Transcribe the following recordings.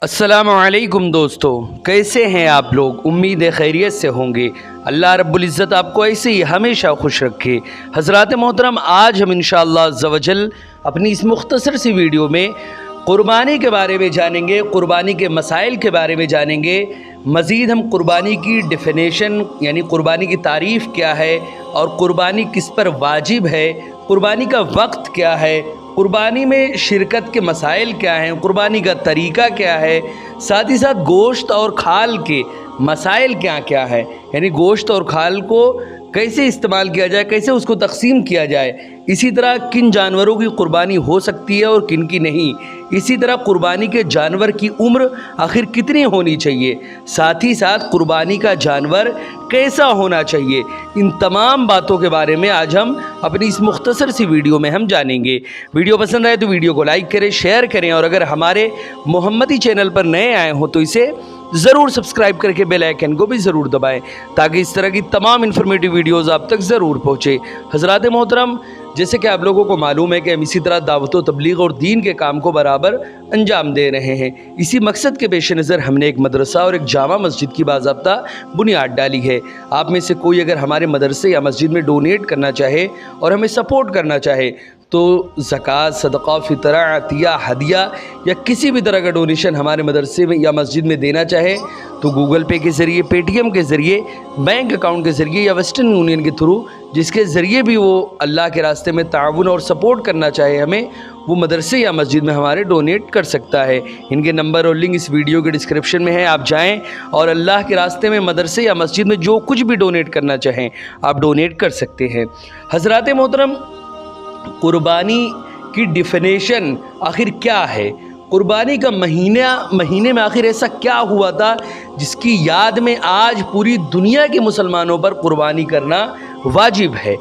अस्सलाम वालेकुम दोस्तों, कैसे हैं आप लोग। उम्मीद है खैरियत से होंगे। अल्लाह रब्बुल इज़्ज़त आपको ऐसे ही हमेशा खुश रखे। हज़रात मोहतरम, आज हम इंशाअल्लाह अज़्ज़ा वजल अपनी इस मुख्तसर सी वीडियो में क़ुरबानी के बारे में जानेंगे, क़ुरबानी के मसाइल के बारे में जानेंगे। मज़ीद हम क़ुरबानी की डिफ़िनेशन यानी क़ुरबानी की तारीफ़ क्या है और क़ुरबानी किस पर वाजिब है, क़ुरबानी का वक्त क्या है, क़ुरबानी में शिरकत के मसाइल क्या हैं, क़ुरबानी का तरीक़ा क्या है, साथ ही साथ गोश्त और खाल के मसाइल क्या क्या है, यानी गोश्त और खाल को कैसे इस्तेमाल किया जाए, कैसे उसको तक़सीम किया जाए। इसी तरह किन जानवरों की क़ुरबानी हो सकती है और किन की नहीं। इसी तरह क़ुरबानी के जानवर की उम्र आखिर कितनी होनी चाहिए, साथ ही साथ क़ुरबानी का जानवर कैसा होना चाहिए। इन तमाम बातों के बारे में आज हम अपनी इस मुख्तसर सी वीडियो में हम जानेंगे। वीडियो पसंद आए तो वीडियो को लाइक करें, शेयर करें और अगर हमारे मोहम्मदी चैनल पर नए आए हों तो इसे ज़रूर सब्सक्राइब करके बेल आइकन को भी ज़रूर दबाएं ताकि इस तरह की तमाम इन्फॉर्मेटिव वीडियोज़ आप तक ज़रूर पहुँचे। हज़रात मोहतरम, जैसे कि आप लोगों को मालूम है कि हम इसी तरह दावत व तबलीग और दीन के काम को बराबर अंजाम दे रहे हैं। इसी मकसद के पेश नज़र हमने एक मदरसा और एक जामा मस्जिद की बाज़ाब्ता बुनियाद डाली है। आप में से कोई अगर हमारे मदरसे या मस्जिद में डोनेट करना चाहे और हमें सपोर्ट करना चाहे तो ज़कात, सदक़ा, फ़ितरा, अतिया, हदिया या किसी भी तरह का डोनेशन हमारे मदरसे में या मस्जिद में देना चाहे तो गूगल पे के ज़रिए, पेटीएम के ज़रिए, बैंक अकाउंट के ज़रिए या वेस्टर्न यूनियन के थ्रू, जिसके ज़रिए भी वो अल्लाह के रास्ते में ताउन और सपोर्ट करना चाहे हमें, वो मदरसे या मस्जिद में हमारे डोनेट कर सकता है। इनके नंबर और लिंक इस वीडियो के डिस्क्रिप्शन में है। आप जाएं और अल्लाह के रास्ते में मदरसे या मस्जिद में जो कुछ भी डोनेट करना चाहें आप डोनेट कर सकते हैं। हज़रात मोहतरम, क़ुरबानी की डिफ़िनेशन आखिर क्या है, क़ुरबानी का महीने में आखिर ऐसा क्या हुआ था जिसकी याद में आज पूरी दुनिया के मुसलमानों पर क़ुरबानी करना वाजिब है।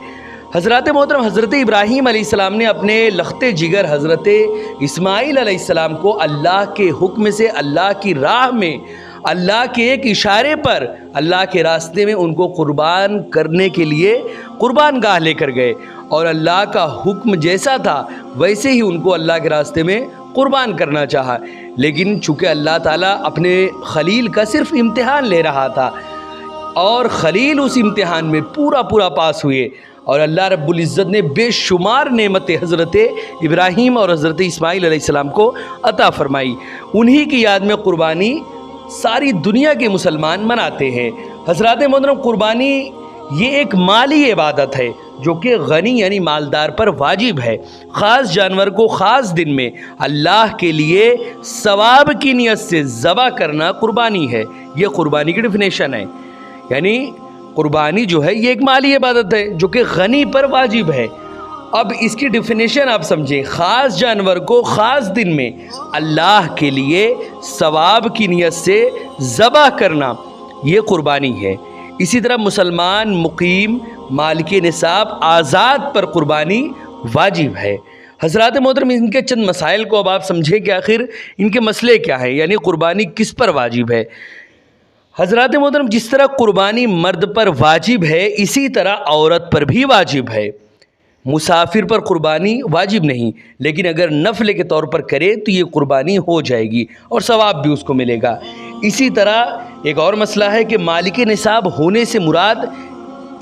हज़रत मोहतरम, हज़रत इब्राहीम अलैहिस्सलाम ने अपने लख्ते जिगर हज़रत इस्माईल अलैहिस्सलाम को अल्लाह के हुक्म से अल्लाह की राह में, अल्लाह के एक इशारे पर अल्लाह के रास्ते में उनको क़ुरबान करने के लिए क़ुरबान गाह लेकर गए और अल्लाह का हुक्म जैसा था वैसे ही उनको अल्लाह के रास्ते में क़ुरबान करना चाहा। लेकिन चूँकि अल्लाह ताला अपने खलील का सिर्फ़ इम्तिहान ले रहा था और खलील उस इम्तिहान में पूरा पास हुए और अल्लाह रब्बुल इज़्ज़त ने बेशुमार नेमतें हज़रत इब्राहीम और हज़रत इस्माईल अलैहिस्सलाम को अता फ़रमाई। उन्हीं की याद में क़ुरबानी सारी दुनिया के मुसलमान मनाते हैं। हज़रात मोहतरम, क़ुरबानी ये एक माली इबादत है जो कि गनी यानी मालदार पर वाजिब है। ख़ास जानवर को ख़ास दिन में अल्लाह के लिए सवाब की नियत से ज़बह करना क़ुरबानी है। ये क़ुरबानी की डिफ़िनेशन है। यानी क़ुरबानी जो है ये एक माली इबादत है जो कि गनी पर वाजिब है। अब इसकी डिफ़िनेशन आप समझें, ख़ास जानवर को ख़ास दिन में अल्लाह के लिए सवाब की नियत से ज़बह करना ये क़ुरबानी है। इसी तरह मुसलमान, मुकीम, मालिक निसाब, आज़ाद पर क़ुरबानी वाजिब है। हज़रात मोहतरम, इनके चंद मसाइल को अब आप समझें कि आखिर इनके मसले क्या हैं, यानी क़ुरबानी किस पर वाजिब है। हज़रात मोहतरम, जिस तरह क़ुरबानी मर्द पर वाजिब है इसी तरह औरत पर भी वाजिब है। मुसाफिर पर क़ुरबानी वाजिब नहीं, लेकिन अगर नफ़ल के तौर पर करे तो ये क़ुरबानी हो जाएगी और सवाब भी उसको मिलेगा। इसी तरह एक और मसला है कि मालिक निसाब होने से मुराद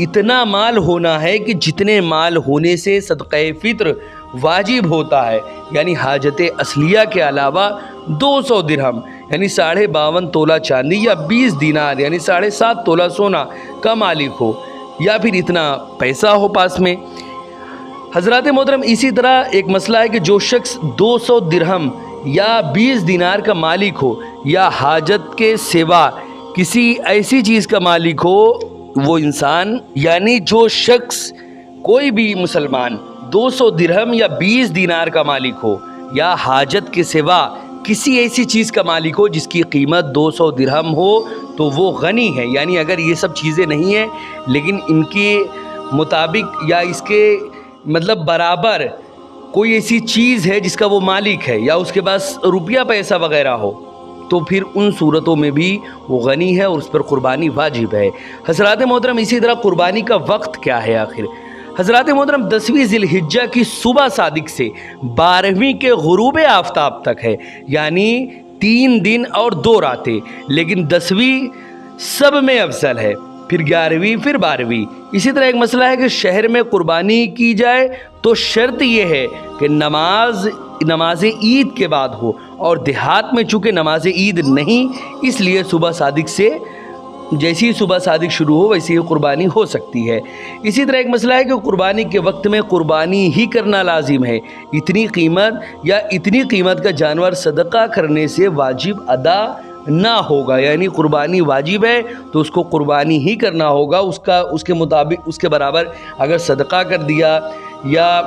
इतना माल होना है कि जितने माल होने से सदक़े फ़ित्र वाजिब होता है, यानी हाजत असलिया के अलावा 200 दिरहम यानी 52.5 तोला चांदी या 20 दीनार यानी 7.5 तोला सोना का मालिक हो या फिर इतना पैसा हो पास में। हज़रात मोहतरम, इसी तरह एक मसला है कि जो शख्स 200 दिरहम या 20 दीनार का मालिक हो या हाजत के सिवा किसी ऐसी चीज़ का मालिक हो, वो इंसान यानी जो शख्स कोई भी मुसलमान 200 दिरहम या 20 दीनार का मालिक हो या हाजत के सिवा किसी ऐसी चीज़ का मालिक हो जिसकी कीमत 200 दिरहम हो तो वो गनी है। यानी अगर ये सब चीज़ें नहीं हैं लेकिन इनके मुताबिक या इसके मतलब बराबर कोई ऐसी चीज़ है जिसका वो मालिक है या उसके पास रुपया पैसा वगैरह हो तो फिर उन सूरतों में भी वो गनी है और उस पर क़ुरबानी वाजिब है। हज़रात मोहतरम, इसी तरह क़ुरबानी का वक्त क्या है आखिर। हज़रात मोहतरम, 10वीं ज़िलहिज्जा की सुबह सादिक से 12वीं के गुरूब आफ्ताब तक है, यानी 3 दिन और 2 रातें, लेकिन 10वीं सब में अफजल है, फिर 11वीं, फिर 12वीं। इसी तरह एक मसला है कि शहर में कुर्बानी की जाए तो शर्त ये है कि नमाज ईद के बाद हो, और देहात में चूँकि नमाज ईद नहीं, इसलिए सुबह सादिक से जैसी ही सुबह सादिक शुरू हो वैसी ही कुर्बानी हो सकती है। इसी तरह एक मसला है कि कुर्बानी के वक्त में कुर्बानी ही करना लाजिम है। इतनी कीमत का जानवर सदका करने से वाजिब अदा ना होगा, यानी कुर्बानी वाजिब है तो उसको कुर्बानी ही करना होगा। उसके मुताबिक उसके बराबर अगर सदका कर दिया या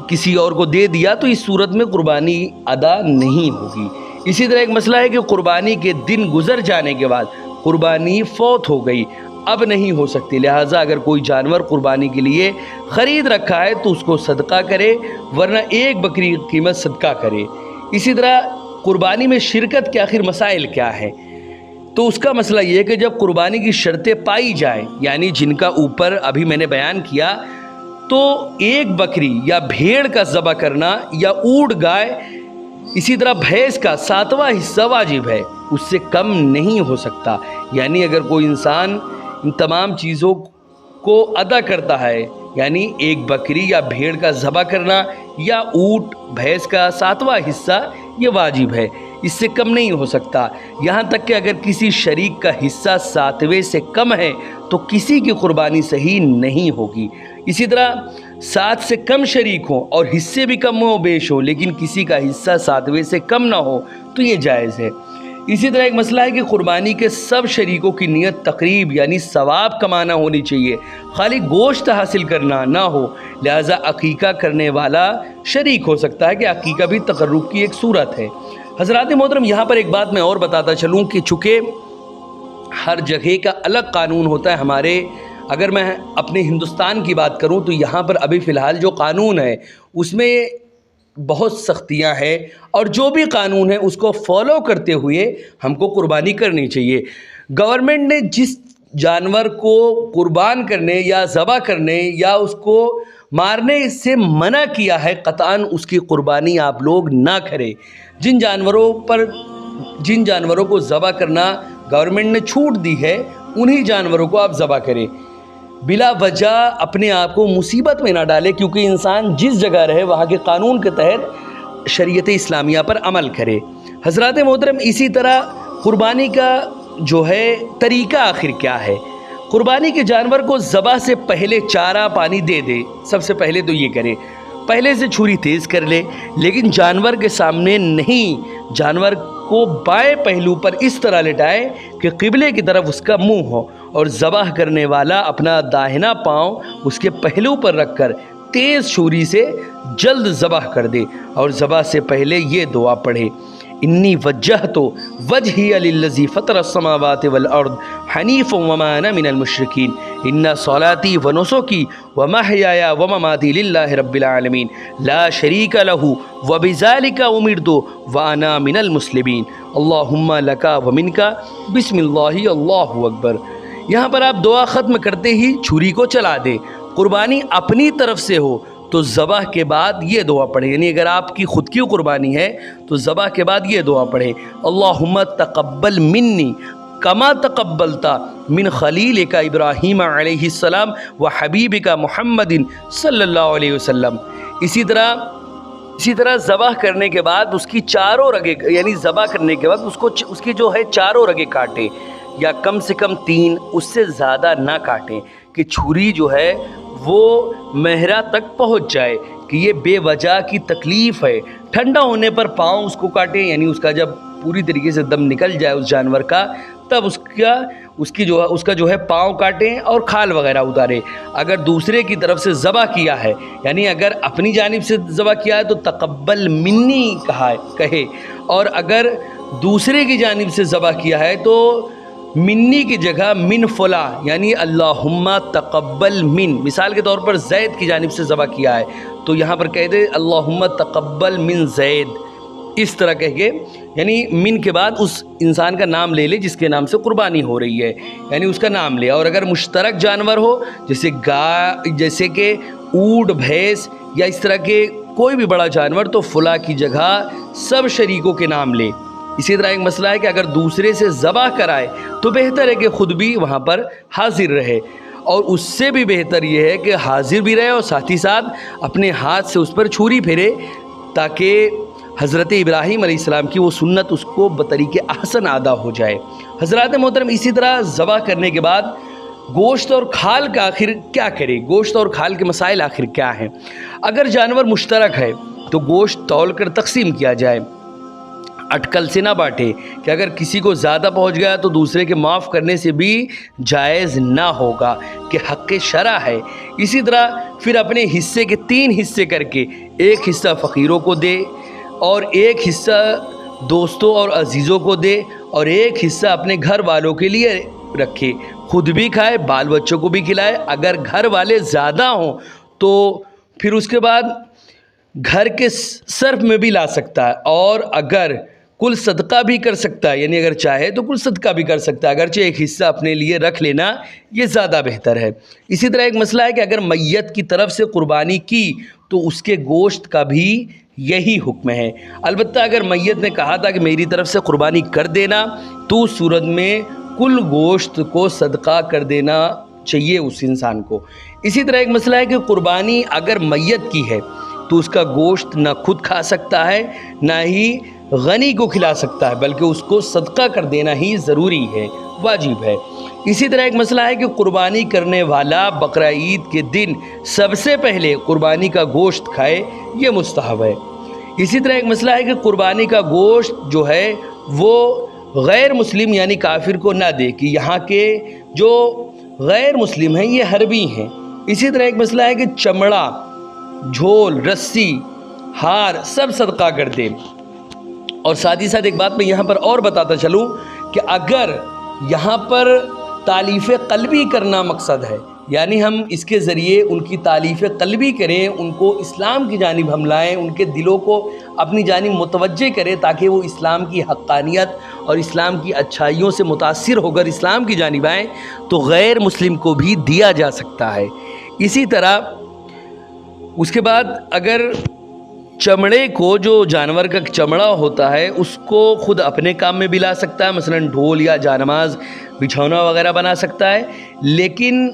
किसी और को दे दिया तो इस सूरत में कुर्बानी अदा नहीं होगी। इसी तरह एक मसला है कि कुर्बानी के दिन गुजर जाने के बाद कुर्बानी फौत हो गई, अब नहीं हो सकती, लिहाजा अगर कोई जानवर कुर्बानी के लिए ख़रीद रखा है तो उसको सदका करे, वरना एक बकरी की कीमत सदका करे। इसी तरह कुर्बानी में शिरकत के आखिर मसाइल क्या है, तो उसका मसला ये है कि जब कुर्बानी की शर्तें पाई जाएं, यानी जिनका ऊपर अभी मैंने बयान किया, तो एक बकरी या भेड़ का ज़बह करना या ऊँट गाय, इसी तरह भैंस का 7वां हिस्सा वाजिब है, उससे कम नहीं हो सकता। यानी अगर कोई इंसान इन तमाम चीज़ों को अदा करता है, यानी एक बकरी या भेड़ का ज़बह करना या ऊँट भैंस का 7वां हिस्सा, ये वाजिब है, इससे कम नहीं हो सकता। यहाँ तक कि अगर किसी शरीक का हिस्सा 7वें से कम है तो किसी की कुर्बानी सही नहीं होगी। इसी तरह 7 से कम शरीक हों और हिस्से भी कम हो बेश हो, लेकिन किसी का हिस्सा 7वें से कम ना हो तो ये जायज़ है। इसी तरह एक मसला है कि कुर्बानी के सब शरीकों की नीयत तकरीब यानी सवाब कमाना होनी चाहिए, खाली गोश्त हासिल करना ना हो। लिहाजा अकीका करने वाला शरीक हो सकता है कि अकीका भी तकर्रुब की एक सूरत है। हज़रात मोहतरम, यहाँ पर एक बात मैं और बताता चलूँ कि चूँकि हर जगह का अलग कानून होता है। अगर मैं अपने हिंदुस्तान की बात करूं तो यहाँ पर अभी फ़िलहाल जो कानून है उसमें बहुत सख्तियाँ हैं, और जो भी कानून है उसको फॉलो करते हुए हमको कुर्बानी करनी चाहिए। गवर्नमेंट ने जिस जानवर को कुर्बान करने या ज़बह करने या उसको मारने से मना किया है, क़तअन उसकी कुर्बानी आप लोग ना करें। जिन जानवरों को ज़बह करना गवर्नमेंट ने छूट दी है, उन्हीं जानवरों को आप ज़बह करें। बिला वजह अपने आप को मुसीबत में ना डाले, क्योंकि इंसान जिस जगह रहे वहाँ के कानून के तहत शरीयत इस्लामिया पर अमल करे। हज़रात मोहतरम, इसी तरह कुर्बानी का जो है तरीका आखिर क्या है। कुर्बानी के जानवर को ज़बह से पहले चारा पानी दे दे। सबसे पहले तो ये करे, पहले से छुरी तेज़ कर ले, लेकिन जानवर के सामने नहीं, जानवर को बाएं पहलू पर इस तरह लिटाए कि क़िबले की तरफ उसका मुंह हो, और ज़बह करने वाला अपना दाहिना पाँव उसके पहलू पर रखकर तेज़ छुरी से जल्द ज़बह कर दे, और ज़बह से पहले ये दुआ पढ़े, इन्नी वज्जहतु वजहिया लिल्लज़ी फ़तरा अस्समावाति वल अर्द हनीफ़न वमा अना मिनल मुश्रिकीन इन्ना सलाती व नुसुकी व महयाया व ममाती लिल्लाहि रब्बिल आलमीन ला शरीका लहू व बिज़ालिका उमिरतु व अना मिनल मुस्लिमीन अल्लाहुम्मा लका व मिनका बिस्मिल्लाहि अल्लाहु अकबर। यहाँ पर आप दुआ ख़त्म करते ही छुरी को चला दें। कुर्बानी अपनी तरफ से हो तो ज़बह के बाद ये दुआ पढ़े, यानी अगर आपकी ख़ुद की कुर्बानी है तो ज़बह के बाद ये दुआ पढ़े, अल्लाहुम्मा तक़ब्बल मिन्नी कमा तक़ब्बलता मिन खलीलिका इब्राहीम अलैहिस्सलाम व हबीबिका मुहम्मदिन सल्लल्लाहु अलैहि वसल्लम। इसी तरह ज़बह करने के बाद उसकी चारों रगे, यानी ज़बह करने के बाद उसकी जो है चारों रगे काटें, या कम से कम 3, उससे ज़्यादा ना काटें कि छुरी जो है वो महरा तक पहुंच जाए, कि ये बेवजह की तकलीफ़ है। ठंडा होने पर पाँव उसको काटें, यानी उसका जब पूरी तरीके से दम निकल जाए उस जानवर का, तब उसका जो है पाँव काटें और खाल वगैरह उतारें। अगर दूसरे की तरफ से ज़बह किया है, यानी अगर अपनी जानिब से ज़बह किया है तो तक़ब्बल मिन्नी कहे, और अगर दूसरे की जानिब से ज़बह किया है तो मिन्नी की जगह मिन फला, यानी अल्लाहुम्मा तक़ब्बल मिन। मिसाल के तौर पर ज़ैद की जानिब से ज़बह किया है तो यहाँ पर कह दे अल्लाहुम्मा तक़ब्बल मिन ज़ैद, इस तरह कह के, यानी मिन के बाद उस इंसान का नाम ले ले जिसके नाम से कुर्बानी हो रही है, यानी उसका नाम ले। और अगर मुश्तरक जानवर हो जैसे गाय, जैसे कि ऊँट भैंस या इस तरह के कोई भी बड़ा जानवर, तो फुला की जगह सब शरीकों के नाम ले, इसी तरह एक मसला है कि अगर दूसरे से ज़बह कराए तो बेहतर है कि ख़ुद भी वहाँ पर हाजिर रहे, और उससे भी बेहतर ये है कि हाजिर भी रहे और साथ ही साथ अपने हाथ से उस पर छुरी फेरे, ताकि हज़रत इब्राहीम अलैहिस्सलाम की वो सुन्नत उसको बतरीके अहसन अदा हो जाए। हज़रात मोहतरम, इसी तरह ज़बह करने के बाद गोश्त और खाल का आखिर क्या करें, गोश्त और खाल के मसाइल आखिर क्या हैं। अगर जानवर मुश्तरक है तो गोश्त तौल कर तकसीम किया जाए, अटकल से ना बांटे कि अगर किसी को ज़्यादा पहुंच गया तो दूसरे के माफ़ करने से भी जायज़ ना होगा कि हक़ शरा है। इसी तरह फिर अपने हिस्से के 3 हिस्से करके एक हिस्सा फ़कीरों को दे, और एक हिस्सा दोस्तों और अजीज़ों को दे, और एक हिस्सा अपने घर वालों के लिए रखे, खुद भी खाए, बाल बच्चों को भी खिलाए। अगर घर वाले ज़्यादा हों तो फिर उसके बाद घर के सर्फ में भी ला सकता है, और अगर कुल सदका भी कर सकता है, यानी अगर चाहे तो कुल सदका भी कर सकता है, अगरचे एक हिस्सा अपने लिए रख लेना ये ज़्यादा बेहतर है। इसी तरह एक मसला है कि अगर मैयत की तरफ से कुर्बानी की तो उसके गोश्त का भी यही हुक्म है। अलबत्ता अगर मैयत ने कहा था कि मेरी तरफ से कुर्बानी कर देना, तो उस सूरत में कुल गोश्त को सदका कर देना चाहिए उस इंसान को। इसी तरह एक मसला है कि कुर्बानी अगर मैयत की है तो उसका गोश्त ना खुद खा सकता है, ना ही गनी को खिला सकता है, बल्कि उसको सदका कर देना ही ज़रूरी है, वाजिब है। इसी तरह एक मसला है कि कुर्बानी करने वाला बकरा ईद के दिन सबसे पहले कुर्बानी का गोश्त खाए, ये मुस्तहब है। इसी तरह एक मसला है कि कुर्बानी का गोश्त जो है वो गैर मुस्लिम यानी काफिर को ना दे, कि यहाँ के जो गैर मुस्लिम हैं ये हरबी हैं। इसी तरह एक मसला है कि चमड़ा, झोल, रस्सी, हार सब सदका कर दे। और साथ ही साथ एक बात मैं यहाँ पर और बताता चलूँ कि अगर यहाँ पर तालीफ़ क़ल्बी करना मकसद है, यानी हम इसके ज़रिए उनकी तालीफ़ क़ल्बी करें, उनको इस्लाम की जानिब हम लाएँ, उनके दिलों को अपनी जानिब मुतवज्जे करें, ताकि वो इस्लाम की हक़्क़ानियत और इस्लाम की अच्छाइयों से मुतासिर होकर इस्लाम की जानिब आएँ, तो गैर मुस्लिम को भी दिया जा सकता है। इसी तरह उसके बाद अगर चमड़े को, जो जानवर का चमड़ा होता है, उसको खुद अपने काम में भी ला सकता है, मसलन ढोल या जानमाज, बिछौना वगैरह बना सकता है, लेकिन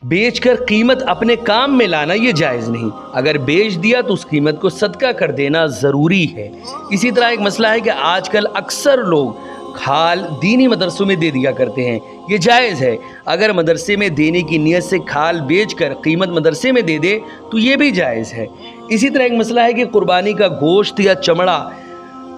बेचकर कीमत अपने काम में लाना ये जायज़ नहीं। अगर बेच दिया तो उस कीमत को सदका कर देना ज़रूरी है। इसी तरह एक मसला है कि आजकल अक्सर लोग खाल दीनी मदरसों में दे दिया करते हैं, ये जायज़ है। अगर मदरसे में देने की नीयत से खाल बेचकर कीमत मदरसे में दे दे तो ये भी जायज़ है। इसी तरह एक मसला है कि कुर्बानी का गोश्त या चमड़ा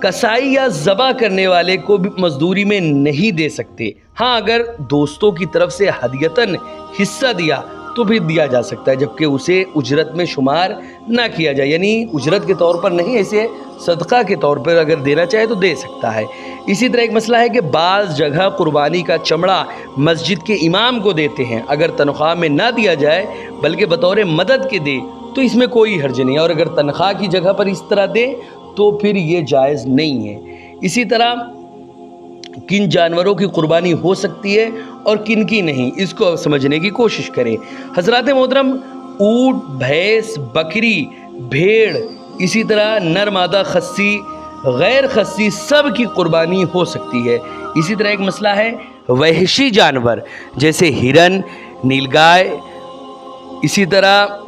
कसाई या ज़बा करने वाले को भी मजदूरी में नहीं दे सकते। हाँ, अगर दोस्तों की तरफ से हदियतन हिस्सा दिया तो भी दिया जा सकता है, जबकि उसे उजरत में शुमार ना किया जाए, यानी उजरत के तौर पर नहीं, ऐसे सदका के तौर पर अगर देना चाहे तो दे सकता है। इसी तरह एक मसला है कि बाज़ जगह कुर्बानी का चमड़ा मस्जिद के इमाम को देते हैं, अगर तनख्वाह में ना दिया जाए बल्कि बतौर मदद के दे तो इसमें कोई हर्ज नहीं है, और अगर तनख्वाह की जगह पर इस तरह दे तो फिर ये जायज़ नहीं है। इसी तरह किन जानवरों की कुर्बानी हो सकती है और किन की नहीं, इसको समझने की कोशिश करें। हज़रात मोहतरम, ऊँट, भैंस, बकरी, भेड़, इसी तरह नर मादा खस्सी, गैर खस्सी, सब की कुर्बानी हो सकती है। इसी तरह एक मसला है वहशी जानवर जैसे हिरन, नीलगाय, इसी तरह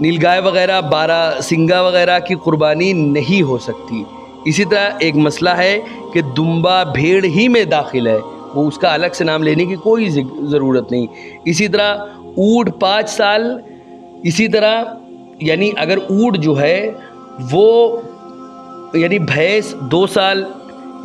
नीलगाय वगैरह, बारहसिंगा वगैरह की कुर्बानी नहीं हो सकती। इसी तरह एक मसला है कि दुम्बा भेड़ ही में दाखिल है, वो उसका अलग से नाम लेने की कोई ज़रूरत नहीं। इसी तरह ऊँट 5 साल, इसी तरह यानी अगर ऊँट जो है वो यानी भैंस 2 साल,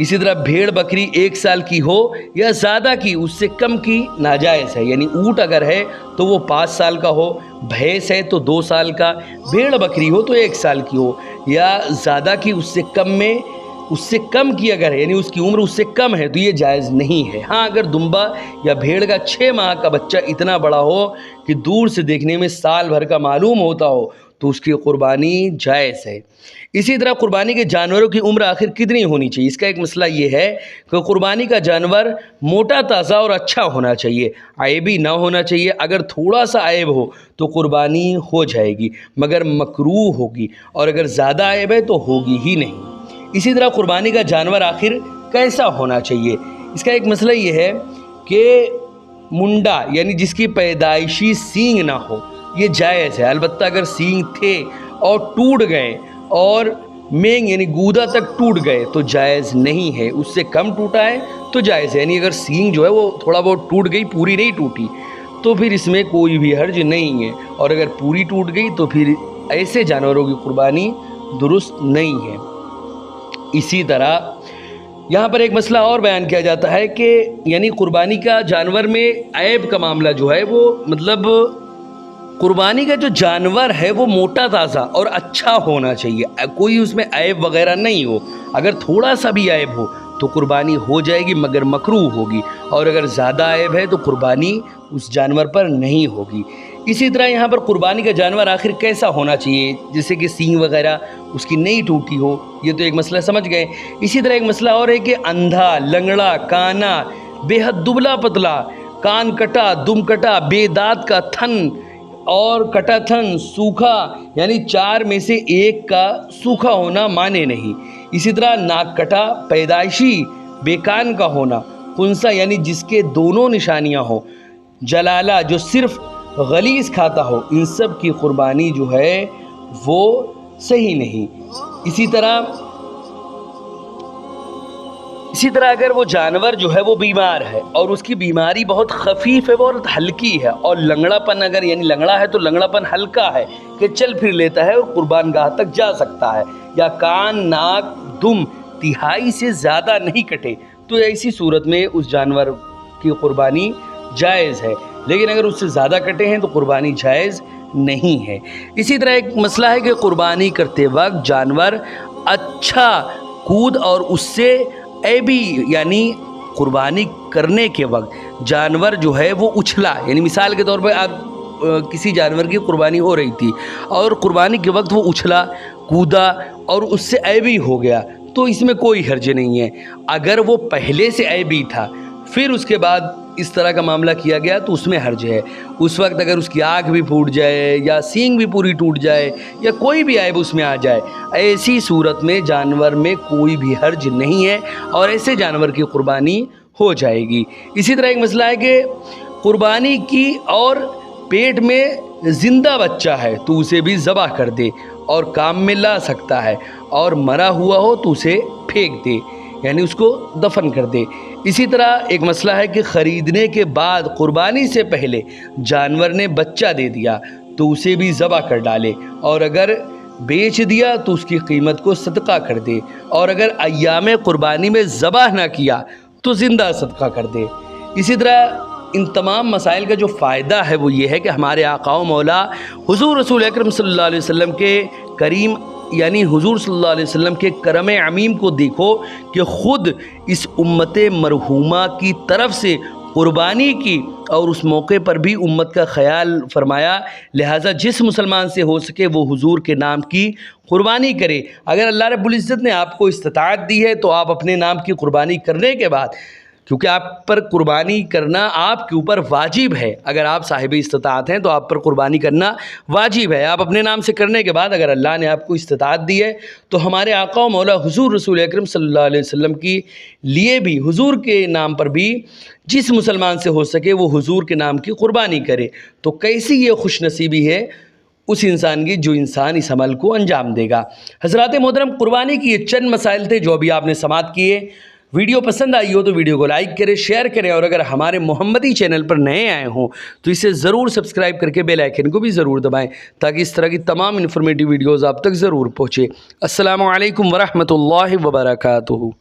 इसी तरह भेड़ बकरी 1 साल की हो या ज़्यादा की, उससे कम की नाजायज़ है। यानी ऊँट अगर है तो वो 5 साल का हो, भैंस है तो 2 साल का, भेड़ बकरी हो तो 1 साल की हो, या ज़्यादा की उससे कम में, उससे कम की अगर है यानी उसकी उम्र उससे कम है तो ये जायज़ नहीं है। हाँ, अगर दुम्बा या भेड़ का 6 माह का बच्चा इतना बड़ा हो कि दूर से देखने में साल भर का मालूम होता हो तो उसकी कुर्बानी जायज़ है। इसी तरह कुर्बानी के जानवरों की उम्र आखिर कितनी होनी चाहिए, इसका एक मसला ये है कि कुर्बानी का जानवर मोटा, ताज़ा और अच्छा होना चाहिए, आयबी ना होना चाहिए। अगर थोड़ा सा आयब हो तो कुर्बानी हो जाएगी मगर मकरूह होगी, और अगर ज़्यादा आयब है तो होगी ही नहीं। इसी तरह कुर्बानी का जानवर आखिर कैसा होना चाहिए। इसका एक मसला ये है कि मुंडा यानी जिसकी पैदाइशी सींग ना हो ये जायज़ है, अलबत्ता अगर सींग थे और टूट गए और मेंग यानी गूदा तक टूट गए तो जायज़ नहीं है। उससे कम टूटा है तो जायज़ है, यानी अगर सींग जो है वो थोड़ा बहुत टूट गई, पूरी नहीं टूटी, तो फिर इसमें कोई भी हर्ज नहीं है। और अगर पूरी टूट गई तो फिर ऐसे जानवरों की कुर्बानी दुरुस्त नहीं है। इसी तरह यहाँ पर एक मसला और बयान किया जाता है कि यानी कुर्बानी का जानवर में ऐब का मामला जो है वो मतलब कुर्बानी का जो जानवर है वो मोटा ताज़ा और अच्छा होना चाहिए, कोई उसमें ऐब वगैरह नहीं हो। अगर थोड़ा सा भी ऐब हो तो कुर्बानी हो जाएगी मगर मकरूह होगी, और अगर ज़्यादा ऐब है तो कुर्बानी उस जानवर पर नहीं होगी। इसी तरह यहाँ पर कुर्बानी का जानवर आखिर कैसा होना चाहिए, जैसे कि सींग वगैरह उसकी नहीं टूटी हो, ये तो एक मसला समझ गए। इसी तरह एक मसला और है कि अंधा, लंगड़ा, काना, बेहद दुबला पतला, कान कटा, दुम कटा, बेदांत का थन और कटा थन, सूखा यानी 4 में से 1 का सूखा होना माने नहीं। इसी तरह नाक कटा, पैदाइशी बेकान का होना, कुंसा यानी जिसके दोनों निशानियां हो, जलाला जो सिर्फ गलीज़ खाता हो, इन सब की कुर्बानी जो है वो सही नहीं। इसी तरह अगर वो जानवर जो है वो बीमार है और उसकी बीमारी बहुत खफीफ है, बहुत हल्की है, और लंगड़ापन अगर यानी लंगड़ा है तो लंगड़ापन हल्का है कि चल फिर लेता है और कुर्बान गाह तक जा सकता है, या कान, नाक, दुम 1/3 से ज़्यादा नहीं कटे, तो ऐसी सूरत में उस जानवर की कुर्बानी जायज़ है। लेकिन अगर उससे ज़्यादा कटे हैं तो कुर्बानी जायज़ नहीं है। इसी तरह एक मसला है कि कुर्बानी करते वक्त जानवर अच्छा कूद और उससे ऐबी यानी कुर्बानी करने के वक्त जानवर जो है वो उछला, यानी मिसाल के तौर पर आप किसी जानवर की कुर्बानी हो रही थी और कुर्बानी के वक्त वो उछला, कूदा और उससे ऐबी हो गया, तो इसमें कोई हर्ज नहीं है। अगर वो पहले से ऐबी था फिर उसके बाद इस तरह का मामला किया गया तो उसमें हर्ज है। उस वक्त अगर उसकी आँख भी फूट जाए या सींग भी पूरी टूट जाए या कोई भी ऐब उसमें आ जाए, ऐसी सूरत में जानवर में कोई भी हर्ज नहीं है और ऐसे जानवर की कुर्बानी हो जाएगी। इसी तरह एक मसला है कि कुर्बानी की और पेट में ज़िंदा बच्चा है तो उसे भी ज़बह कर दे और काम में ला सकता है, और मरा हुआ हो तो उसे फेंक दे यानी उसको दफन कर दे। इसी तरह एक मसला है कि ख़रीदने के बाद कुर्बानी से पहले जानवर ने बच्चा दे दिया तो उसे भी ज़बह कर डाले, और अगर बेच दिया तो उसकी कीमत को सदका कर दे, और अगर अय्याम कुर्बानी में ज़बह ना किया तो ज़िंदा सदका कर दे। इसी तरह इन तमाम मसाइल का जो फ़ायदा है वो ये है कि हमारे आका व मौला हुज़ूर रसूल अकरम सल्लल्लाहु अलैहि वसल्लम के करीम यानी हुज़ूर सल्लल्लाहु अलैहि वसल्लम के करम अमीम को देखो कि ख़ुद इस उम्मत मरहूमा की तरफ से कुर्बानी की और उस मौके पर भी उम्मत का ख्याल फरमाया। लिहाजा जिस मुसलमान से हो सके वो हुज़ूर के नाम की कुर्बानी करे। अगर अल्लाह रब्बुल इज़्ज़त ने आपको इस्तिताअत दी है तो आप अपने नाम की कुर्बानी करने के बाद, क्योंकि आप पर कुर्बानी करना आपके ऊपर वाजिब है, अगर आप साहिब इस्तिताअत हैं तो आप पर कुर्बानी करना वाजिब है। आप अपने नाम से करने के बाद अगर अल्लाह ने आपको इस्तिताअत दी है तो हमारे आका व मौला हुज़ूर रसूल अकरम सल्लल्लाहु अलैहि वसल्लम की लिए भी हुज़ूर के नाम पर भी जिस मुसलमान से हो सके वो हुज़ूर के नाम की कुर्बानी करे। तो कैसी ये खुश नसीबी है उस इंसान की जो इंसान इस अमल को अंजाम देगा। हज़रात मोहतरम, कुर्बानी की ये चंद मसाइल थे जो अभी आपने समाअत किए। वीडियो पसंद आई हो तो वीडियो को लाइक करें, शेयर करें, और अगर हमारे मोहम्मदी चैनल पर नए आए हों तो इसे ज़रूर सब्सक्राइब करके बेल आइकन को भी ज़रूर दबाएं ताकि इस तरह की तमाम इन्फॉर्मेटिव वीडियोज़ आप तक ज़रूर पहुँचे। अस्सलामु अलैकुम वरहमतुल्लाहि वबरकातुहू।